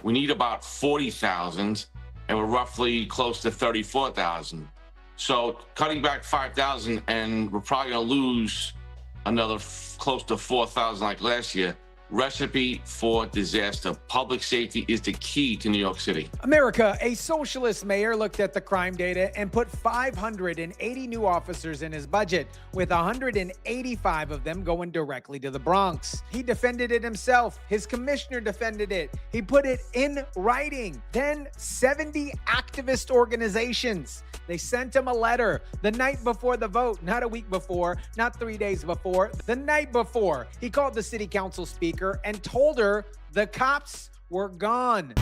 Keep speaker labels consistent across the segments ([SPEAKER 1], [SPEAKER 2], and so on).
[SPEAKER 1] We need about 40,000, and we're roughly close to 34,000. So cutting back 5,000, and we're probably going to lose another close to 4,000 like last year. Recipe for disaster. Public safety is the key to New York City.
[SPEAKER 2] America, a socialist mayor looked at the crime data and put 580 new officers in his budget, with 185 of them going directly to the Bronx. He defended it himself. His commissioner defended it. He put it in writing. Then 70 activist organizations. They sent him a letter the night before the vote, not a week before, not 3 days before, the night before. He called the city council speaker and told her the cops were gone.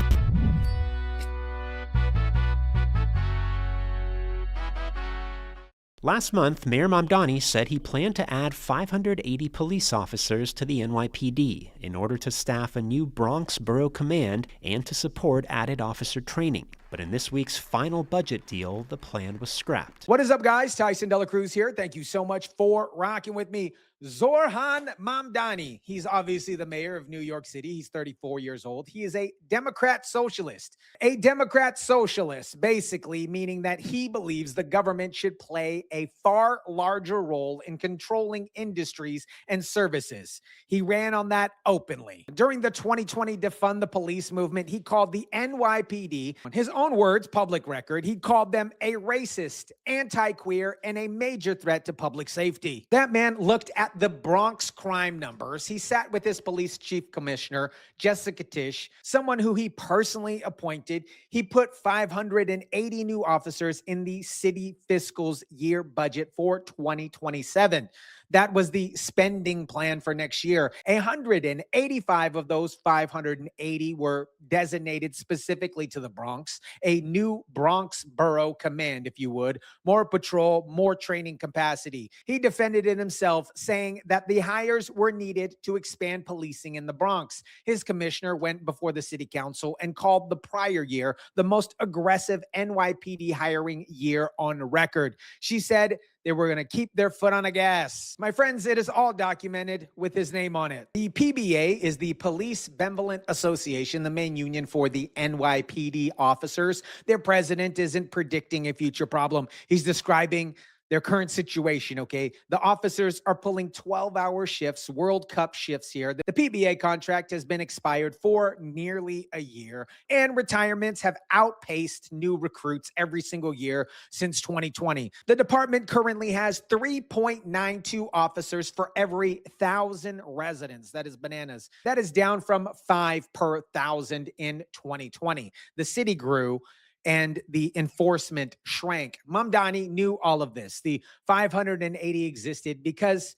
[SPEAKER 3] Last month, Mayor Mamdani said he planned to add 580 police officers to the NYPD in order to staff a new Bronx Borough Command and to support added officer training. But in this week's final budget deal, the plan was scrapped.
[SPEAKER 2] What is up, guys? Tyson, DeLaCruz here. Thank you so much for rocking with me. Zoran Mamdani. He's obviously the mayor of New York City. He's 34 years old. He is a Democrat socialist. A Democrat socialist, basically meaning that he believes the government should play a far larger role in controlling industries and services. He ran on that openly. During the 2020 Defund the Police movement, he called the NYPD, in his own words, public record, he called them a racist, anti-queer, and a major threat to public safety. That man looked at the Bronx crime numbers. He sat with his police chief commissioner, Jessica Tisch, someone who he personally appointed. He put 580 new officers in the city fiscal's year budget for 2027. That was the spending plan for next year. 185 of those 580 were designated specifically to the Bronx, a new Bronx Borough Command, if you would, more patrol, more training capacity. He defended it himself, saying that the hires were needed to expand policing in the Bronx. His commissioner went before the city council and called the prior year the most aggressive NYPD hiring year on record. She said they were going to keep their foot on the gas. My friends, it is all documented with his name on it. The PBA is the Police Benevolent Association, the main union for the NYPD officers. Their president isn't predicting a future problem. He's describing their current situation, okay? The officers are pulling 12-hour shifts, World Cup shifts here. The PBA contract has been expired for nearly a year, and retirements have outpaced new recruits every single year since 2020. The department currently has 3.92 officers for every 1,000 residents. That is bananas. That is down from 5 per 1,000 in 2020. The city grew and the enforcement shrank. Mamdani knew all of this. The 580 existed because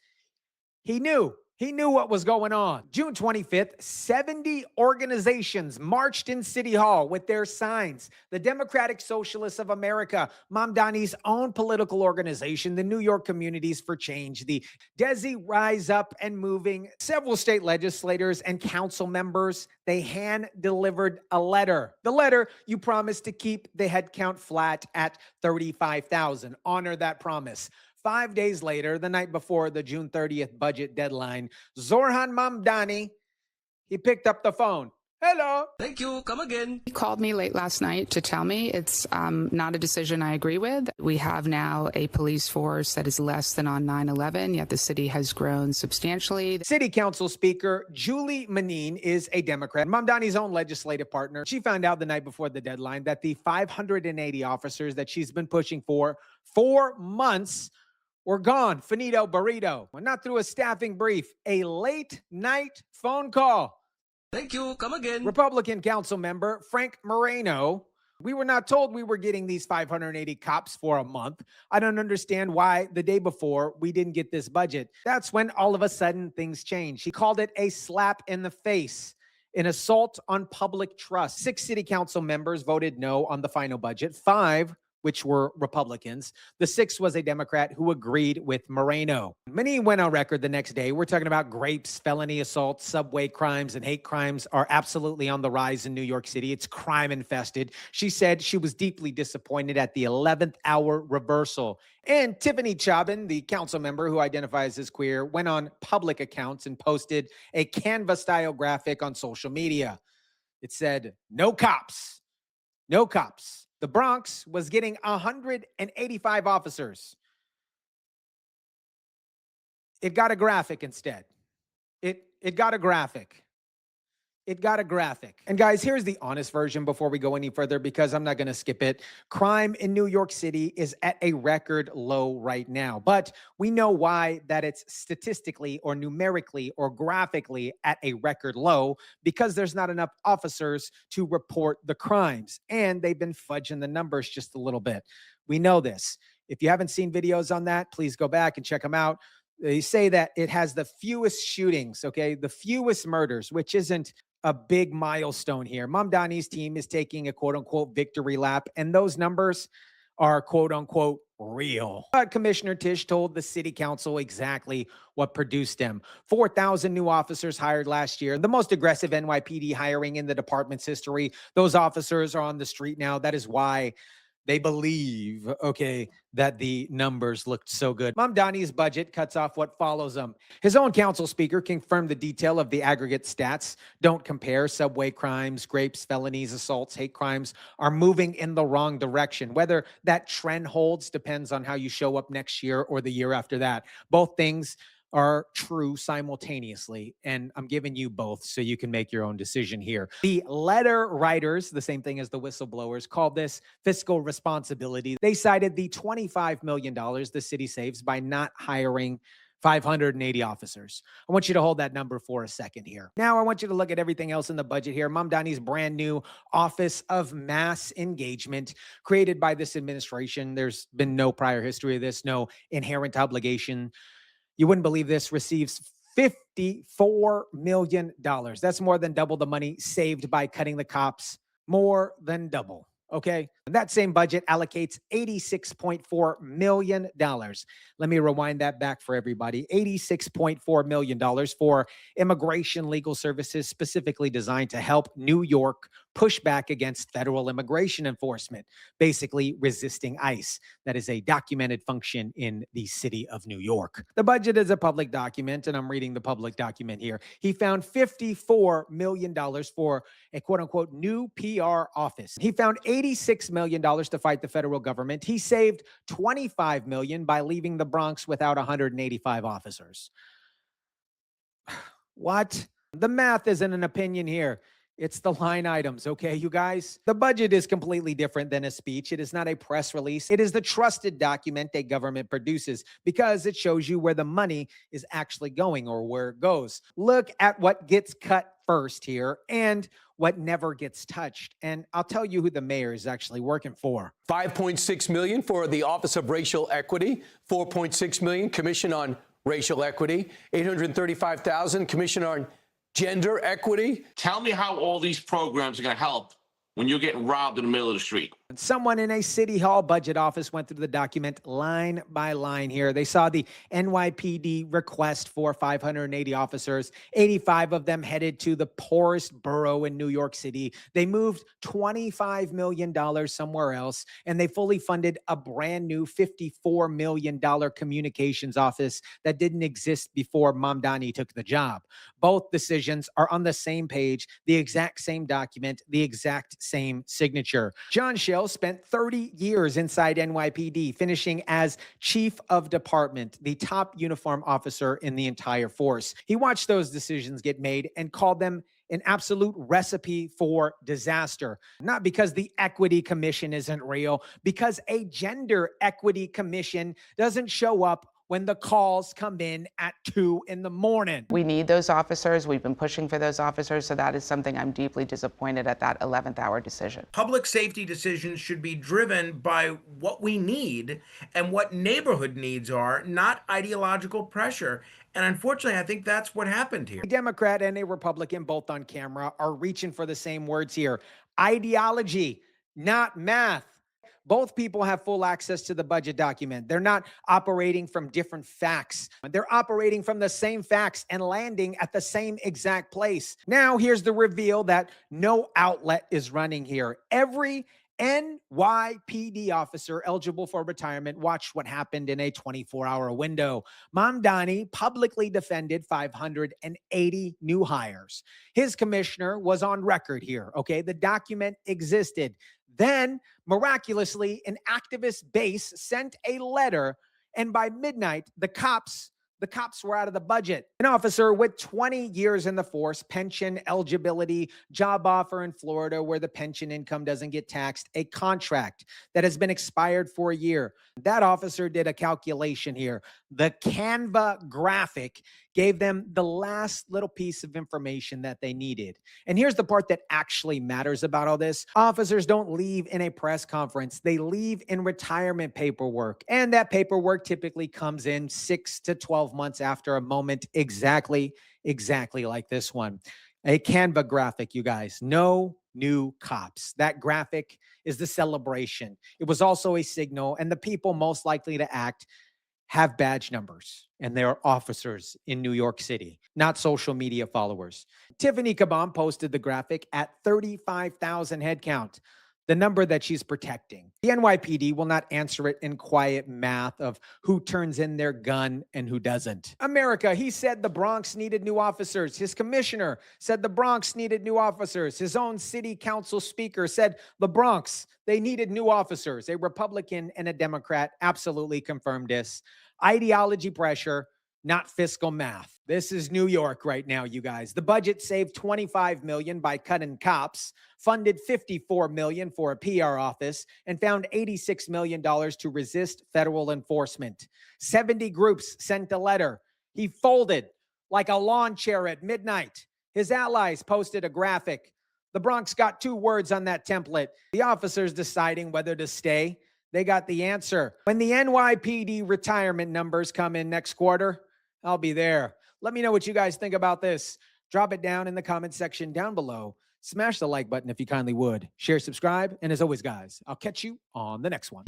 [SPEAKER 2] he knew what was going on. June 25th, 70 organizations marched in City Hall with their signs. The Democratic Socialists of America, Mamdani's own political organization, the New York Communities for Change, the Desi Rise Up and Moving, several state legislators and council members, they hand-delivered a letter. The letter, you promised to keep the headcount flat at 35,000. Honor that promise. 5 days later, the night before the June 30th budget deadline, Zoran Mamdani, he picked up the phone. Hello.
[SPEAKER 4] Thank you. Come again.
[SPEAKER 5] He called me late last night to tell me it's not a decision I agree with. We have now a police force that is less than on 9/11, yet the city has grown substantially.
[SPEAKER 2] City Council Speaker Julie Menin is a Democrat, Mamdani's own legislative partner. She found out the night before the deadline that the 580 officers that she's been pushing for 4 months were gone. Finito burrito. Not through a staffing brief, a late night phone call.
[SPEAKER 4] Thank you. Come again.
[SPEAKER 2] Republican council member Frank Moreno. We were not told we were getting these 580 cops for a month. I don't understand why the day before we didn't get this budget. That's when all of a sudden things changed. He called it a slap in the face, an assault on public trust. 6 city council members voted no on the final budget. 5 which were Republicans. The 6th was a Democrat who agreed with Moreno. Many went on record the next day. We're talking about grapes, felony assaults, subway crimes, and hate crimes are absolutely on the rise in New York City. It's crime infested. She said she was deeply disappointed at the 11th hour reversal. And Tiffany Chabin, the council member who identifies as queer, went on public accounts and posted a Canva-style graphic on social media. It said, no cops, no cops. The Bronx was getting 185 officers. It got a graphic instead. It got a graphic. It got a graphic. And guys, here's the honest version before we go any further, because I'm not going to skip it. Crime in New York City is at a record low right now. But we know why that it's statistically or numerically or graphically at a record low, because there's not enough officers to report the crimes. And they've been fudging the numbers just a little bit. We know this. If you haven't seen videos on that, please go back and check them out. They say that it has the fewest shootings, okay, the fewest murders, which isn't a big milestone here. Mamdani's team is taking a quote unquote victory lap, and those numbers are quote unquote real. But Commissioner Tisch told the city council exactly what produced them. 4,000 new officers hired last year, the most aggressive NYPD hiring in the department's history. Those officers are on the street now. That is why they believe, okay, that the numbers looked so good. Mamdani's budget cuts off what follows them. His own council speaker confirmed the detail of the aggregate stats. Don't compare. Subway crimes, rapes, felonies, assaults, hate crimes are moving in the wrong direction. Whether that trend holds depends on how you show up next year or the year after that. Both things are true simultaneously, and I'm giving you both so you can make your own decision here. The letter writers, the same thing as the whistleblowers, called this fiscal responsibility. They cited the $25 million the city saves by not hiring 580 officers. I want you to hold that number for a second here. Now I want you to look at everything else in the budget here. Mamdani's brand new Office of Mass Engagement created by this administration. There's been no prior history of this, no inherent obligation. You wouldn't believe this, receives $54 million. That's more than double the money saved by cutting the cops. More than double. Okay. And that same budget allocates $86.4 million. Let me rewind that back for everybody. $86.4 million for immigration legal services specifically designed to help New York push back against federal immigration enforcement, basically resisting ICE. That is a documented function in the city of New York. The budget is a public document, and I'm reading the public document here. He found $54 million for a quote-unquote new PR office. He found $86 million to fight the federal government. He saved $25 million by leaving the Bronx without 185 officers. What? The math isn't an opinion here. It's the line items, okay, you guys? The budget is completely different than a speech. It is not a press release. It is the trusted document a government produces because it shows you where the money is actually going or where it goes. Look at what gets cut first here and what never gets touched. And I'll tell you who the mayor is actually working for.
[SPEAKER 6] $5.6 million for the Office of Racial Equity, $4.6 million Commission on Racial Equity, $835,000 Commission on Gender Equity.
[SPEAKER 1] Tell me how all these programs are going to help when you're getting robbed in the middle of the street.
[SPEAKER 2] Someone in a city hall budget office went through the document line by line here. They saw the NYPD request for 580 officers. 85 of them headed to the poorest borough in New York City. They moved $25 million somewhere else, and they fully funded a brand new $54 million communications office that didn't exist before Mamdani took the job. Both decisions are on the same page, the exact same document, the exact same signature. John Shell spent 30 years inside NYPD, finishing as chief of department, the top uniform officer in the entire force. He watched those decisions get made and called them an absolute recipe for disaster. Not because the Equity Commission isn't real, because a gender equity commission doesn't show up when the calls come in at 2 in the morning.
[SPEAKER 5] We need those officers. We've been pushing for those officers, so that is something I'm deeply disappointed at that 11th hour decision.
[SPEAKER 7] Public safety decisions should be driven by what we need and what neighborhood needs are, not ideological pressure. And unfortunately, I think that's what happened here.
[SPEAKER 2] A Democrat and a Republican, both on camera, are reaching for the same words here. Ideology, not math. Both people have full access to the budget document. They're not operating from different facts. They're operating from the same facts and landing at the same exact place. Now, here's the reveal that no outlet is running here. Every NYPD officer eligible for retirement watched what happened in a 24-hour window. Mamdani publicly defended 580 new hires. His commissioner was on record here, okay? The document existed. Then, miraculously, an activist base sent a letter, and by midnight, the cops were out of the budget. An officer with 20 years in the force, pension eligibility, job offer in Florida where the pension income doesn't get taxed, a contract that has been expired for a year. That officer did a calculation here. The Canva graphic gave them the last little piece of information that they needed. And here's the part that actually matters about all this. Officers don't leave in a press conference. They leave in retirement paperwork. And that paperwork typically comes in 6 to 12 months after a moment exactly like this one. A Canva graphic, you guys. No new cops. That graphic is the celebration. It was also a signal, and the people most likely to act have badge numbers, and they're officers in New York City, not social media followers. Tiffany Caban posted the graphic at 35,000 headcount, the number that she's protecting. The NYPD will not answer it in quiet math of who turns in their gun and who doesn't. America, he said the Bronx needed new officers. His commissioner said the Bronx needed new officers. His own city council speaker said the Bronx, they needed new officers. A Republican and a Democrat absolutely confirmed this. Ideology pressure, not fiscal math. This is New York right now, you guys. The budget saved $25 million by cutting cops, funded $54 million for a PR office, and found $86 million to resist federal enforcement. 70 groups sent a letter. He folded like a lawn chair at midnight. His allies posted a graphic. The Bronx got 2 words on that template. The officers deciding whether to stay. They got the answer. When the NYPD retirement numbers come in next quarter, I'll be there. Let me know what you guys think about this. Drop it down in the comment section down below. Smash the like button if you kindly would. Share, subscribe, and as always, guys, I'll catch you on the next one.